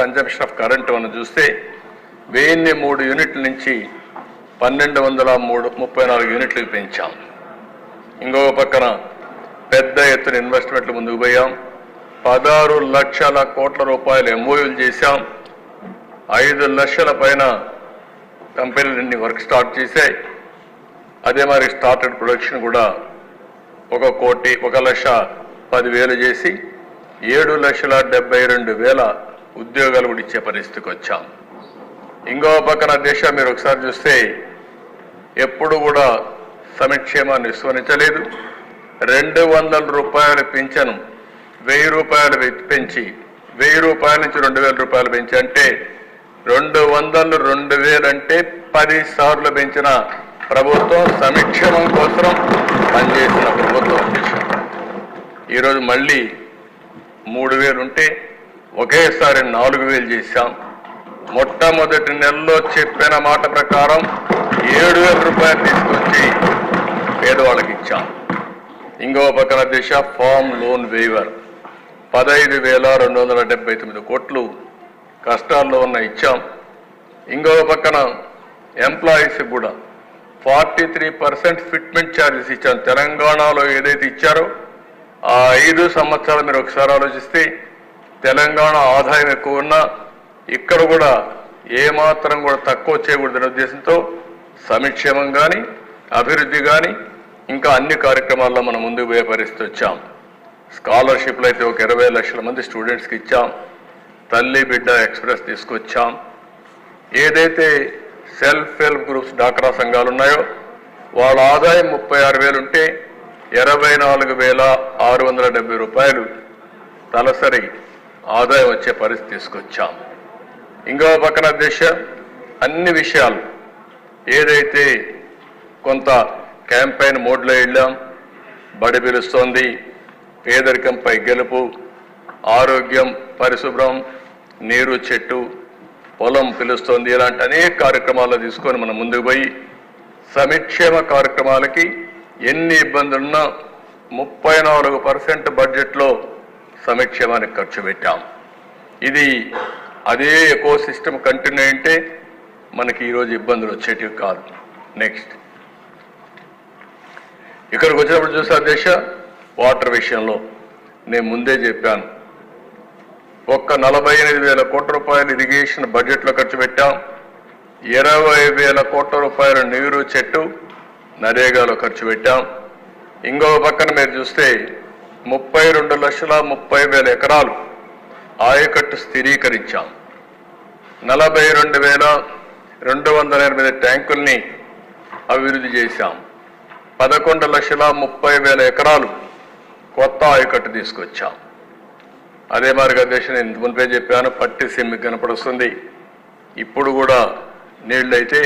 Consumption of current మనం చూస్తే 1003 యూనిట్ల నుంచి 1234 యూనిట్లకు పెంచాం. ఇంకొక పక్కన పెద్ద ఎత్తున ఇన్వెస్ట్మెంట్లు ముందుకు పోయాం. 16 లక్షల కోట్ల రూపాయలు ఎంఓయూలు చేశాం. 5 లక్షల పైన కంపెనీలన్నీ వర్క్ స్టార్ట్ చేశాయి. అదే మరి స్టార్టెడ్ ప్రొడక్షన్ కూడా 1,10,10,000 చేసి 7,72,000 ఉద్యోగాలు కూడా ఇచ్చే పరిస్థితికి వచ్చాం. ఇంకో పక్కన దేశం మీరు ఒకసారి చూస్తే ఎప్పుడు కూడా సంక్షేమాన్ని విస్మరించలేదు. 200 రూపాయలు పింఛను 1000 రూపాయలు పెంచి 1000 రూపాయల నుంచి 2,000 రూపాయలు పెంచి అంటే 200 2,000 అంటే 10 సార్లు పెంచిన ప్రభుత్వం, సంక్షేమం కోసం పనిచేసిన ప్రభుత్వం దేశం. ఈరోజు మళ్ళీ 3,000 ఉంటే ఒకేసారి 4,000 చేశాం. మొట్టమొదటి నెలలో చెప్పిన మాట ప్రకారం 7,000 రూపాయలు తీసుకొచ్చి పేదవాళ్ళకి ఇచ్చాం. ఇంకో పక్కన దేశ ఫామ్ లోన్ వేవర్ 15,279 కోట్లు కష్టాల్లో ఉన్న ఇచ్చాం. ఇంకో పక్కన ఎంప్లాయీస్ కూడా 43% ఫిట్మెంట్ ఛార్జెస్ ఇచ్చాం. తెలంగాణలో ఏదైతే ఇచ్చారో ఆ 5 సంవత్సరాలు మీరు ఒకసారి ఆలోచిస్తే తెలంగాణ ఆదాయం ఎక్కువ ఉన్నా ఇక్కడ కూడా ఏమాత్రం కూడా తక్కువ చేయకూడదనే ఉద్దేశంతో సంక్షేమం కానీ అభివృద్ధి కానీ ఇంకా అన్ని కార్యక్రమాల్లో మనం ముందుకు పోయే పరిస్థితి వచ్చాం. స్కాలర్షిప్లు అయితే 20 లక్షల మంది స్టూడెంట్స్కి ఇచ్చాం. తల్లి బిడ్డ ఎక్స్ప్రెస్ తీసుకొచ్చాం. ఏదైతే సెల్ఫ్ హెల్ప్ గ్రూప్స్ డాక్రా సంఘాలు ఉన్నాయో వాళ్ళ ఆదాయం 36,000 ఉంటే 24,670 రూపాయలు తలసరి ఆదాయం వచ్చే పరిస్థితి తీసుకొచ్చాం. ఇంకో పక్కన దేశ అన్ని విషయాలు ఏదైతే కొంత క్యాంపెయిన్ మోడ్లో వెళ్ళాం. బడి పిలుస్తోంది, పేదరికంపై గెలుపు, ఆరోగ్యం, పరిశుభ్రం, నీరు చెట్టు, పొలం పిలుస్తోంది, ఇలాంటి అనేక కార్యక్రమాలు తీసుకొని మనం ముందుకు పోయి సంక్షేమ కార్యక్రమాలకి ఎన్ని ఇబ్బందులున్నా 34% బడ్జెట్లో సంక్షేమానికి ఖర్చు పెట్టాం. ఇది అదే ఎకో సిస్టమ్ కంటిన్యూ అంటే మనకి ఈరోజు ఇబ్బందులు వచ్చేటివి కాదు. నెక్స్ట్ ఇక్కడికి వచ్చినప్పుడు చూసా దేశ వాటర్ విషయంలో నేను ముందే చెప్పాను. 48,000 కోట్ల రూపాయలు ఇరిగేషన్ బడ్జెట్లో ఖర్చు పెట్టాం. 20,000 కోట్ల రూపాయలు నీరు చెట్టు నరేగాలో ఖర్చు పెట్టాం. ఇంకో పక్కన మీరు చూస్తే 32,30,000 ఎకరాలు ఆయకట్టు స్థిరీకరించాం. 42,208 ట్యాంకుల్ని అభివృద్ధి చేశాం. 11,30,000 ఎకరాలు కొత్త ఆయకట్టు తీసుకొచ్చాం. అదే మాదిరిగా దేశం నేను మునిపే చెప్పాను, పట్టిసీమ కనపడుస్తుంది. ఇప్పుడు కూడా నీళ్ళైతే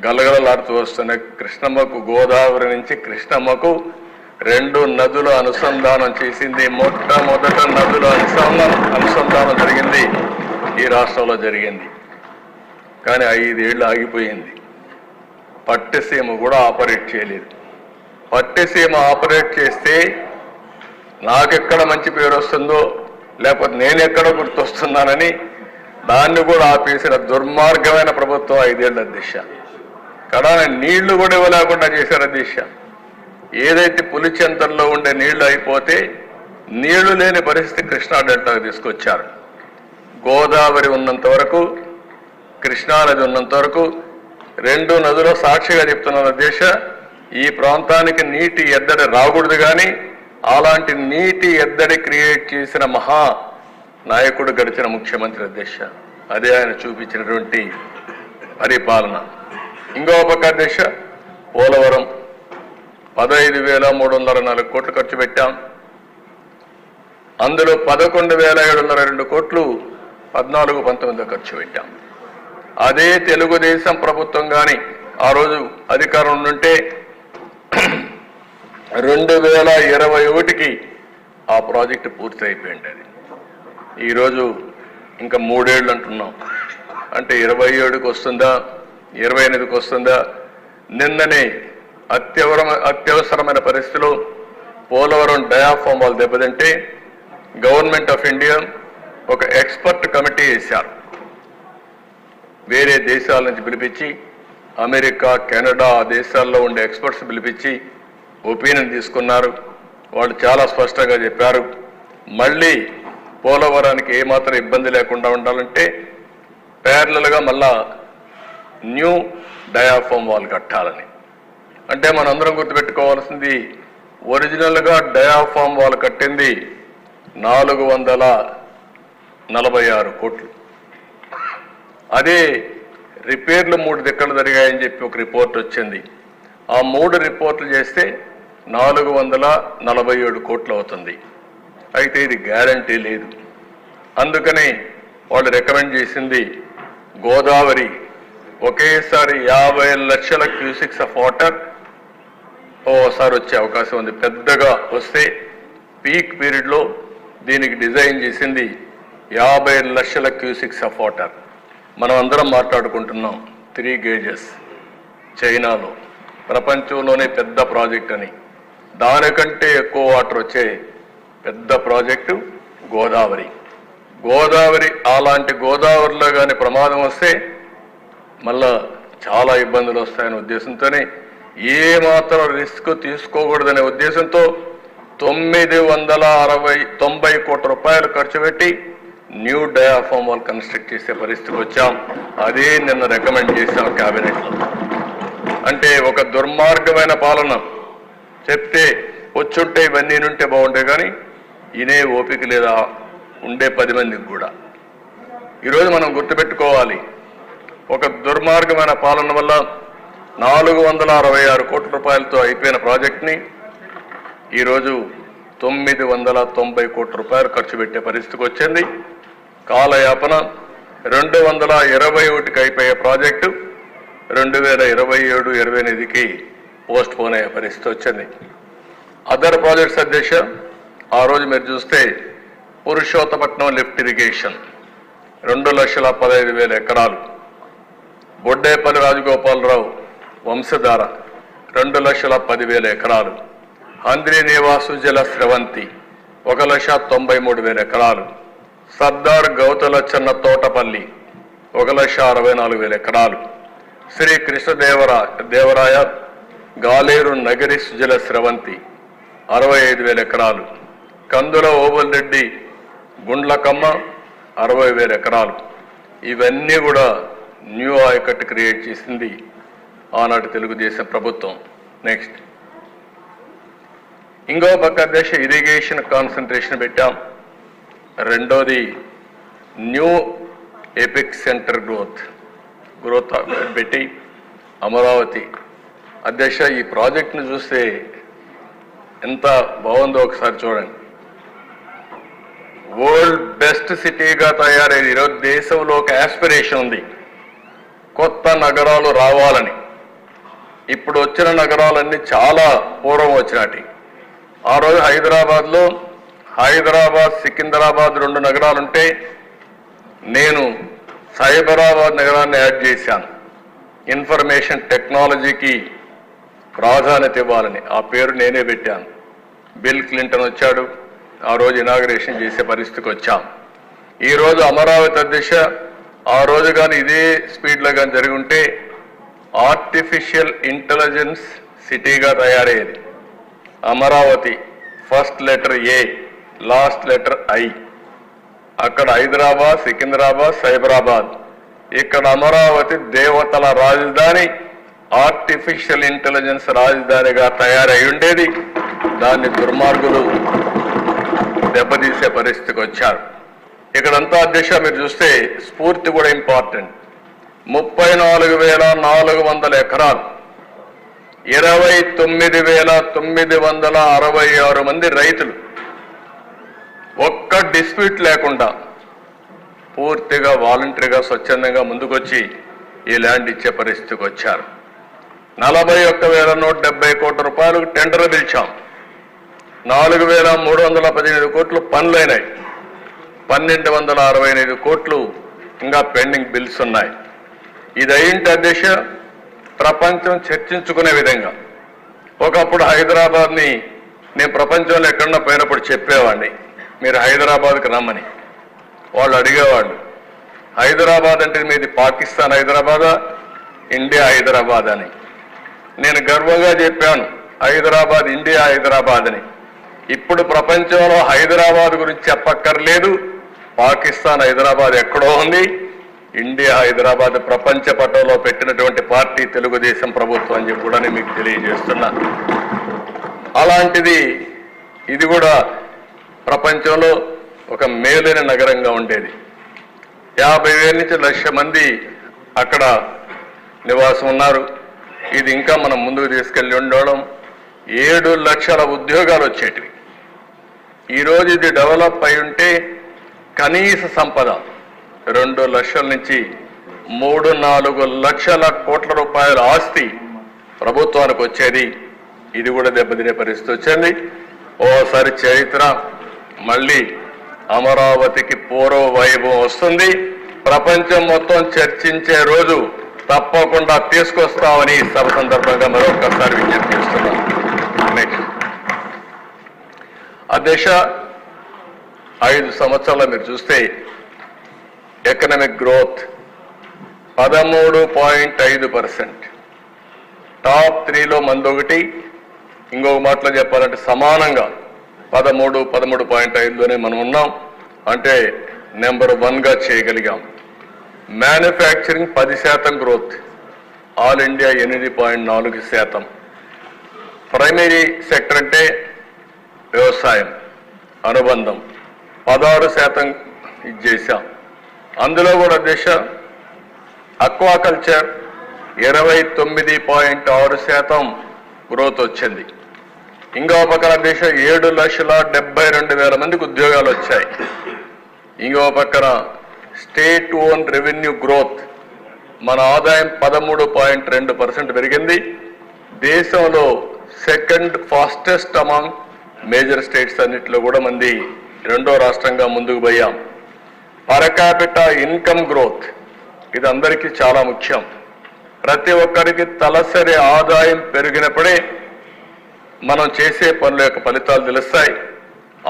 గలగలలాడుతూ వస్తున్నాయి. కృష్ణమ్మకు, గోదావరి నుంచి కృష్ణమ్మకు 2 నదుల అనుసంధానం చేసింది. మొట్టమొదట నదుల అనుసంధానం జరిగింది ఈ రాష్ట్రంలో జరిగింది. కానీ 5 ఏళ్ళు ఆగిపోయింది. పట్టిసీమ కూడా ఆపరేట్ చేయలేదు. పట్టిసీమ ఆపరేట్ చేస్తే నాకెక్కడ మంచి పేరు వస్తుందో లేకపోతే నేనెక్కడ గుర్తొస్తున్నానని దాన్ని కూడా ఆపేసిన దుర్మార్గమైన ప్రభుత్వం 5 ఏళ్ల దిశ. కదా నీళ్లు కూడా ఇవ్వలేకుండా చేశారు దిశ. ఏదైతే పులిచెంతల్లో ఉండే నీళ్లు అయిపోతే నీళ్లు లేని పరిస్థితి కృష్ణా డెల్టాకు తీసుకొచ్చారు. గోదావరి ఉన్నంత వరకు, కృష్ణానది ఉన్నంత వరకు 2 నదుల సాక్షిగా చెప్తున్న దేశ ఈ ప్రాంతానికి నీటి ఎద్దడి రాకూడదు. కానీ అలాంటి నీటి ఎద్దడి క్రియేట్ చేసిన మహా నాయకుడు గడిచిన ముఖ్యమంత్రి దేశ. అదే ఆయన చూపించినటువంటి పరిపాలన. ఇంకో పక్క దేశ పోలవరం 15,304 కోట్లు ఖర్చు పెట్టాం. అందులో 11,702 కోట్లు 14-19 ఖర్చు పెట్టాం. అదే తెలుగుదేశం ప్రభుత్వం కానీ ఆ రోజు అధికారం ఉంటే 2021కి ఆ ప్రాజెక్టు పూర్తి అయిపోయింది. అది ఈరోజు ఇంకా 3 ఏళ్ళు అంటున్నాం. అంటే 27కి వస్తుందా, 28కి వస్తుందా? నిన్ననే అత్యవసరమైన పరిస్థితిలో పోలవరం డయాఫామ్ వాళ్ళు దెబ్బతింటే గవర్నమెంట్ ఆఫ్ ఇండియా ఒక ఎక్స్పర్ట్ కమిటీ వేశారు. వేరే దేశాల నుంచి పిలిపించి, అమెరికా, కెనడా ఆ దేశాల్లో ఉండే ఎక్స్పర్ట్స్ పిలిపించి ఒపీనియన్ తీసుకున్నారు. వాళ్ళు చాలా స్పష్టంగా చెప్పారు, మళ్ళీ పోలవరానికి ఏమాత్రం ఇబ్బంది లేకుండా ఉండాలంటే ప్యారలల్గా మళ్ళా న్యూ డయాఫామ్ వాల్ కట్టాలని. అంటే మనందరం గుర్తుపెట్టుకోవాల్సింది, ఒరిజినల్గా డయాఫామ్ వాల్ కట్టింది 446 కోట్లు. అదే రిపేర్లు 3 దిక్కలు జరిగాయని చెప్పి ఒక రిపోర్ట్ వచ్చింది. ఆ 3 రిపోర్ట్లు చేస్తే 447 కోట్లు అవుతుంది. అయితే ఇది గ్యారంటీ లేదు. అందుకని వాళ్ళు రికమెండ్ చేసింది గోదావరి ఒకేసారి 50 లక్షల క్యూసిక్స్ ఆఫ్ వాటర్ ఓసారి వచ్చే అవకాశం ఉంది. పెద్దగా వస్తే పీక్ పీరియడ్లో దీనికి డిజైన్ చేసింది 50 లక్షల క్యూసిక్స్ ఆఫ్ వాటర్. మనం అందరం మాట్లాడుకుంటున్నాం 3 గేజెస్ చైనాలో, ప్రపంచంలోనే పెద్ద ప్రాజెక్ట్ అని. దానికంటే ఎక్కువ వాటర్ వచ్చే పెద్ద ప్రాజెక్టు గోదావరి. అలాంటి గోదావరిలో కానీ ప్రమాదం వస్తే మళ్ళా చాలా ఇబ్బందులు వస్తాయనే ఉద్దేశంతోనే ఏమాత్రం రిస్క్ తీసుకోకూడదనే ఉద్దేశంతో 990 కోట్ల రూపాయలు ఖర్చు పెట్టి న్యూ డయాఫామ్ వాల్ కన్స్ట్రక్ట్ చేసే పరిస్థితికి వచ్చాం. అదే నిన్న రికమెండ్ చేశాం క్యాబినెట్లో. అంటే ఒక దుర్మార్గమైన పాలన చెప్తే వచ్చుంటే ఇవన్నీ ఉంటే బాగుంటాయి, కానీ ఇనే ఓపిక లేదా ఉండే 10 మందికి కూడా. ఈరోజు మనం గుర్తుపెట్టుకోవాలి, ఒక దుర్మార్గమైన పాలన వల్ల 466 కోట్ల రూపాయలతో అయిపోయిన ప్రాజెక్ట్ని ఈరోజు 990 కోట్ల రూపాయలు ఖర్చు పెట్టే పరిస్థితికి వచ్చింది. కాలయాపన 221కి అయిపోయే ప్రాజెక్టు 2027-28కి పోస్ట్ పోన్ అయ్యే పరిస్థితి వచ్చింది. అదర్ ప్రాజెక్ట్స్ అధ్యక్ష, ఆ రోజు మీరు చూస్తే పురుషోత్తపట్నం లిఫ్ట్ ఇరిగేషన్ 2,15,000 ఎకరాలు, బొడ్డేపల్లి రాజగోపాలరావు వంశధార 2,10,000 ఎకరాలు, హంద్రి నివాసు జల స్రవంతి 1,93,000 ఎకరాలు, సర్దార్ గౌతలచ్చన్న తోటపల్లి 1,64,000 ఎకరాలు, శ్రీ కృష్ణదేవరాయ గాలేరు నగరి సుజల స్రవంతి 65,000 ఎకరాలు, కందుల ఓబుల్ రెడ్డి గుండ్లకమ్మ 60,000 ఎకరాలు. ఇవన్నీ కూడా న్యూ ఆయకట్టు క్రియేట్ చేసింది ఆనాటి తెలుగుదేశం ప్రభుత్వం. నెక్స్ట్ ఇంకో పక్క దేశ ఇరిగేషన్ కాన్సన్ట్రేషన్ పెట్టాం. రెండోది న్యూ ఎపిక్ సెంటర్ గ్రోత్ పెట్టి అమరావతి. అధ్యక్ష, ఈ ప్రాజెక్ట్ను చూస్తే ఎంత బాగుందో ఒకసారి చూడండి. వరల్డ్ బెస్ట్ సిటీగా తయారైంది. ఈరోజు దేశంలో ఒక ఆస్పిరేషన్ ఉంది, కొత్త నగరాలు రావాలని. ఇప్పుడు వచ్చిన నగరాలన్నీ చాలా పూర్వం వచ్చినటి. ఆ రోజు హైదరాబాద్ సికింద్రాబాద్ 2 నగరాలుంటే నేను సైబరాబాద్ నగరాన్ని యాడ్ చేశాను. ఇన్ఫర్మేషన్ టెక్నాలజీకి ప్రాధాన్యత ఇవ్వాలని ఆ పేరు నేనే పెట్టాను. బిల్ క్లింటన్ వచ్చాడు, ఆ రోజు ఇనాగరేషన్ చేసే పరిస్థితికి వచ్చాం. ఈరోజు అమరావతి అధ్యక్ష, ఆ రోజు కానీ ఇదే స్పీడ్లో కానీ జరిగి ఉంటే ఆర్టిఫిషియల్ ఇంటెలిజెన్స్ సిటీగా తయారయ్యేది. Amaravati first letter A, last letter I. అక్కడ హైదరాబాద్, సికింద్రాబాద్, సైబరాబాద్. ఇక్కడ అమరావతి దేవతల రాజధాని, ఆర్టిఫిషియల్ ఇంటెలిజెన్స్ రాజధానిగా తయారై ఉండేది. దాన్ని దుర్మార్గులు దెబ్బతీసే పరిస్థితికి వచ్చారు. ఇక్కడంతా అధ్యక్ష మీరు చూస్తే స్ఫూర్తి కూడా ఇంపార్టెంట్. 34,400 ఎకరాలు, 29,966 మంది రైతులు ఒక్క డిస్ప్యూట్ లేకుండా పూర్తిగా వాలంటరీగా స్వచ్ఛందంగా ముందుకొచ్చి ఈ ల్యాండ్ ఇచ్చే పరిస్థితికి వచ్చారు. 41,170 కోట్ల రూపాయలకు టెండర్ పిలిచాం. 4,318 కోట్లు పనులైనాయి. 1,265 కోట్లు ఇంకా పెండింగ్ బిల్స్ ఉన్నాయి. ఇది అయింటి అధ్యక్ష ప్రపంచం చర్చించుకునే విధంగా. ఒకప్పుడు హైదరాబాద్ని నేను ప్రపంచంలో ఎక్కడన్నా పోయినప్పుడు చెప్పేవాడిని, మీరు హైదరాబాద్కి రమ్మని. వాళ్ళు అడిగేవాళ్ళు, హైదరాబాద్ అంటే మీది పాకిస్తాన్ హైదరాబాదా, ఇండియా హైదరాబాద్ అని. నేను గర్వంగా చెప్పాను, హైదరాబాద్ ఇండియా హైదరాబాద్ అని. ఇప్పుడు ప్రపంచంలో హైదరాబాద్ గురించి చెప్పక్కర్లేదు, పాకిస్తాన్ హైదరాబాద్ ఎక్కడో ఉంది, ఇండియా హైదరాబాద్ ప్రపంచ పటంలో పెట్టినటువంటి పార్టీ తెలుగుదేశం ప్రభుత్వం అని చెప్పి కూడా నేను మీకు తెలియజేస్తున్నా. అలాంటిది ఇది కూడా ప్రపంచంలో ఒక మేలైన నగరంగా ఉండేది. 50,000 నుంచి 1,00,000 మంది అక్కడ నివాసం ఉన్నారు. ఇది ఇంకా మనం ముందుకు తీసుకెళ్ళి ఉండడం 7 లక్షల ఉద్యోగాలు వచ్చేటివి. ఈరోజు ఇది డెవలప్ అయి ఉంటే కనీస సంపద 2 లక్షల నుంచి 3-4 లక్షల కోట్ల రూపాయల ఆస్తి ప్రభుత్వానికి వచ్చేది. ఇది కూడా దెబ్బతినే పరిస్థితి వచ్చింది. ఓసారి చరిత్ర మళ్ళీ అమరావతికి పూర్వ వైభవం వస్తుంది. ప్రపంచం మొత్తం చర్చించే రోజు తప్పకుండా తీసుకొస్తామని సభ సందర్భంగా మరొకసారి విజ్ఞప్తి చేస్తున్నాం. అధ్యక్ష, 5 సంవత్సరాల మీరు చూస్తే ఎకనామిక్ గ్రోత్ 13.5%. టాప్ 3లో మందొకటి. ఇంకొక మాటలో చెప్పాలంటే సమానంగా 13.5లోనే మనం ఉన్నాం. అంటే నెంబర్ 1గా చేయగలిగాం. Manufacturing 10% growth, all India 8.4%. Primary sector అంటే వ్యవసాయం అనుబంధం 16% ఇది చేశాం. అందులో కూడా దేశ అక్వాకల్చర్ 29.6% గ్రోత్ వచ్చింది. ఇంకో పక్కన దేశ 7,72,000 మందికి ఉద్యోగాలు వచ్చాయి. ఇంకో పక్కన స్టేట్ ఓన్ రెవెన్యూ గ్రోత్ మన ఆదాయం 13.2% పెరిగింది. దేశంలో second fastest among major states అన్నింటిలో కూడా మంది 2వ రాష్ట్రంగా ముందుకు పోయాం. పర్ క్యాపిటా ఇన్కమ్ గ్రోత్ ఇది అందరికీ చాలా ముఖ్యం. ప్రతి ఒక్కరికి తలసరి ఆదాయం పెరిగినప్పుడే మనం చేసే పనుల యొక్క ఫలితాలు తెలుస్తాయి.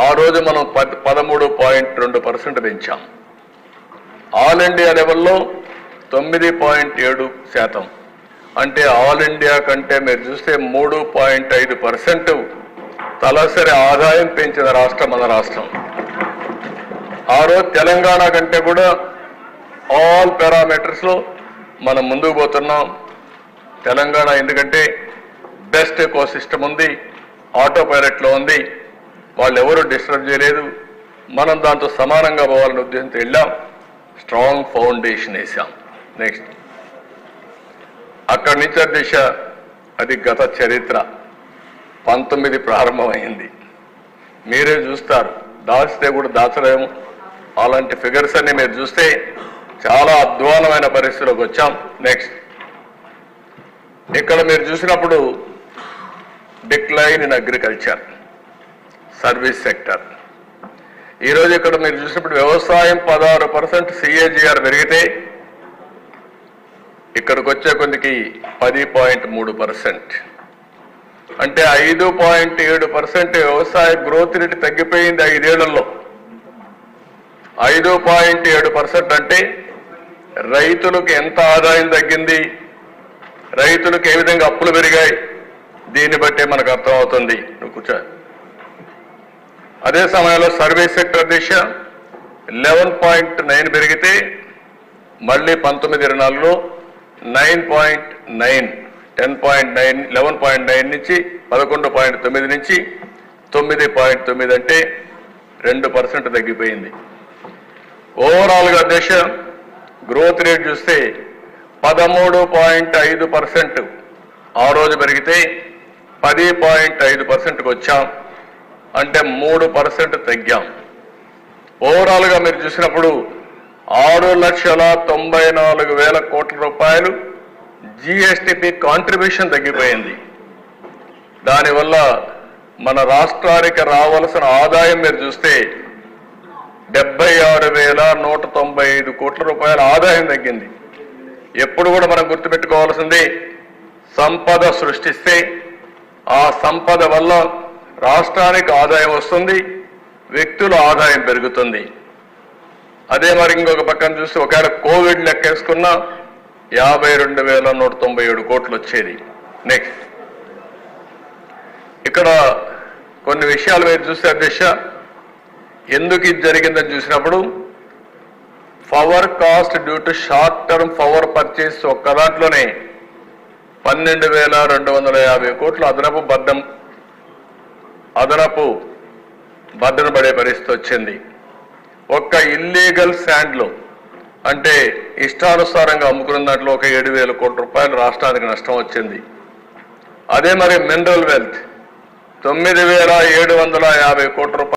ఆ రోజు మనం 13.2% పెంచాం. ఆల్ ఇండియా లెవెల్లో 9.7%. అంటే ఆల్ ఇండియా కంటే మీరు చూస్తే 3.5% తలసరి ఆదాయం పెంచిన రాష్ట్రం మన రాష్ట్రం. ఆ రోజు తెలంగాణ కంటే కూడా ఆల్ పారామీటర్స్లో మనం ముందుకు పోతున్నాం. తెలంగాణ ఎందుకంటే బెస్ట్ ఎకో సిస్టమ్ ఉంది, ఆటో పైలట్లో ఉంది, వాళ్ళు ఎవరు డిస్టర్బ్ చేయలేదు. మనం దాంతో సమానంగా పోవాలనే ఉద్దేశంతో వెళ్ళాం. స్ట్రాంగ్ ఫౌండేషన్ వేసాం. నెక్స్ట్ అక్కడి నుంచి దిశ అది గత చరిత్ర 19 ప్రారంభమైంది. మీరే చూస్తారు, దాచితే కూడా దాచలేము. అలాంటి ఫిగర్స్ అన్ని మీరు చూస్తే చాలా అధ్వానమైన పరిస్థితిలోకి వచ్చాం. నెక్స్ట్ ఇక్కడ మీరు చూసినప్పుడు decline in agriculture, service sector. ఈరోజు ఇక్కడ మీరు చూసినప్పుడు వ్యవసాయం 16% CAGR పెరిగితే ఇక్కడికి వచ్చే కొద్దికి 10.3%. అంటే 5.7% వ్యవసాయ గ్రోత్ రేట్ తగ్గిపోయింది 5 ఏళ్లలో. 5.7% అంటే రైతులకు ఎంత ఆదాయం తగ్గింది, రైతులకు ఏ విధంగా అప్పులు పెరిగాయి, దీన్ని బట్టే మనకు అర్థమవుతుంది. నువ్వు కూర్చో. అదే సమయంలో సర్వీస్ సెక్టర్ దిశ 11.9 పెరిగితే మళ్ళీ 19-24లో 9.9, 10.9, 11.9 నుంచి 11.9 నుంచి 9.9 అంటే 2% తగ్గిపోయింది. ఓవరాల్గా దేశ గ్రోత్ రేట్ చూస్తే 13.5% ఆ రోజు పెరిగితే 10.5%కి వచ్చాం. అంటే 3% తగ్గాం. ఓవరాల్గా మీరు చూసినప్పుడు 6,94,000 కోట్ల రూపాయలు GSTP కాంట్రిబ్యూషన్ తగ్గిపోయింది. దానివల్ల మన రాష్ట్రానికి రావాల్సిన ఆదాయం మీరు చూస్తే 76,195 కోట్ల రూపాయల ఆదాయం తగ్గింది. ఎప్పుడు కూడా మనం గుర్తుపెట్టుకోవాల్సింది, సంపద సృష్టిస్తే ఆ సంపద వల్ల రాష్ట్రానికి ఆదాయం వస్తుంది, వ్యక్తుల ఆదాయం పెరుగుతుంది. అదే మరి ఇంకొక పక్కన చూస్తే ఒకవేళ కోవిడ్ లెక్కేసుకున్న 52,197 కోట్లు వచ్చేది. నెక్స్ట్ ఇక్కడ కొన్ని విషయాలు మీరు చూస్తే అధ్యక్ష, ఎందుకు ఇది జరిగిందని చూసినప్పుడు power cost due to short term power purchase ఒక్క దాంట్లోనే 12,250 కోట్లు అదనపు బద్దన పడే పరిస్థితి వచ్చింది. ఒక్క ఇల్లీగల్ శాండ్లో అంటే ఇష్టానుసారంగా అమ్ముకున్న దాంట్లో ఒక 7,000 కోట్ల రూపాయలు రాష్ట్రానికి నష్టం వచ్చింది. అదే మరి మినరల్ వెల్త్ 9,750 కోట్ల రూపాయలు